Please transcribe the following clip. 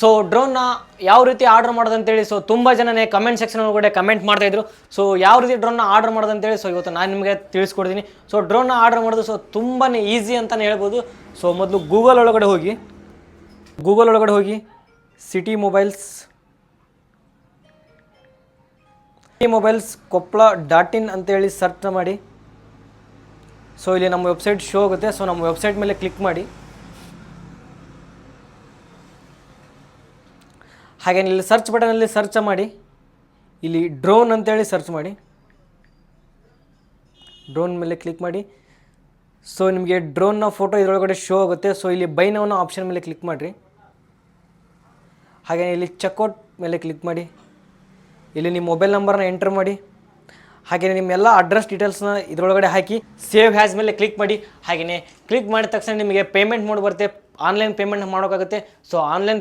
So ಡ್ರೋನ್ನ ಯಾವ ರೀತಿ ಆರ್ಡರ್ ಮಾಡೋದಂತೇಳಿ ಸೊ ತುಂಬ ಜನನೇ ಕಮೆಂಟ್ ಸೆಕ್ಷನ್ ಒಳಗಡೆ ಕಮೆಂಟ್ ಮಾಡ್ತಾಯಿದ್ರು. ಸೊ ಯಾವ ರೀತಿ ಡ್ರೋನ್ನ ಆರ್ಡರ್ ಮಾಡೋದಂತೇಳಿ ಸೊ ಇವತ್ತು ನಾನು ನಿಮಗೆ ತಿಳಿಸ್ಕೊಡ್ತೀನಿ. ಸೊ ಡ್ರೋನ್ನ ಆರ್ಡರ್ ಮಾಡೋದು ಸೊ ತುಂಬಾ ಈಸಿ ಅಂತಲೇ ಹೇಳ್ಬೋದು. ಸೊ ಮೊದಲು ಗೂಗಲ್ ಒಳಗಡೆ ಹೋಗಿ ಸಿಟಿ ಮೊಬೈಲ್ಸ್ ಕೊಪ್ಪಳ .in ಅಂತೇಳಿ ಸರ್ಚ್ ಮಾಡಿ. ಸೊ ಇಲ್ಲಿ ನಮ್ಮ ವೆಬ್ಸೈಟ್ ಶೋ ಆಗುತ್ತೆ. ಸೊ ನಮ್ಮ ವೆಬ್ಸೈಟ್ ಮೇಲೆ ಕ್ಲಿಕ್ ಮಾಡಿ. ಹಾಗೆ ಇಲ್ಲಿ ಸರ್ಚ್ ಬಟನಲ್ಲಿ ಸರ್ಚ್ ಮಾಡಿ, ಇಲ್ಲಿ ಡ್ರೋನ್ ಅಂತೇಳಿ ಸರ್ಚ್ ಮಾಡಿ. ಡ್ರೋನ್ ಮೇಲೆ ಕ್ಲಿಕ್ ಮಾಡಿ. ಸೊ ನಿಮಗೆ ಡ್ರೋನ್ನ ಫೋಟೋ ಇದರೊಳಗಡೆ ಶೋ ಆಗುತ್ತೆ. ಸೊ ಇಲ್ಲಿ ಬೈ ನೌ ಆಪ್ಷನ್ ಮೇಲೆ ಕ್ಲಿಕ್ ಮಾಡಿರಿ. ಹಾಗೆ ಇಲ್ಲಿ ಚೆಕ್ಔಟ್ ಮೇಲೆ ಕ್ಲಿಕ್ ಮಾಡಿ. ಇಲ್ಲಿ ನಿಮ್ಮ ಮೊಬೈಲ್ ನಂಬರ್ನ ಎಂಟರ್ ಮಾಡಿ. ಹಾಗೆಯೇ ನಿಮ್ಮೆಲ್ಲ ಅಡ್ರೆಸ್ ಡೀಟೇಲ್ಸ್ನ ಇದರೊಳಗಡೆ ಹಾಕಿ ಸೇವ್ ಹ್ಯಾಸ್ ಮೇಲೆ ಕ್ಲಿಕ್ ಮಾಡಿ. ಹಾಗೆಯೇ ಕ್ಲಿಕ್ ಮಾಡಿದ ತಕ್ಷಣ ನಿಮಗೆ ಪೇಮೆಂಟ್ ಮೋಡ್ ಬರುತ್ತೆ. ಆನ್ಲೈನ್ ಪೇಮೆಂಟ್ ಮಾಡೋಕ್ಕಾಗುತ್ತೆ. So online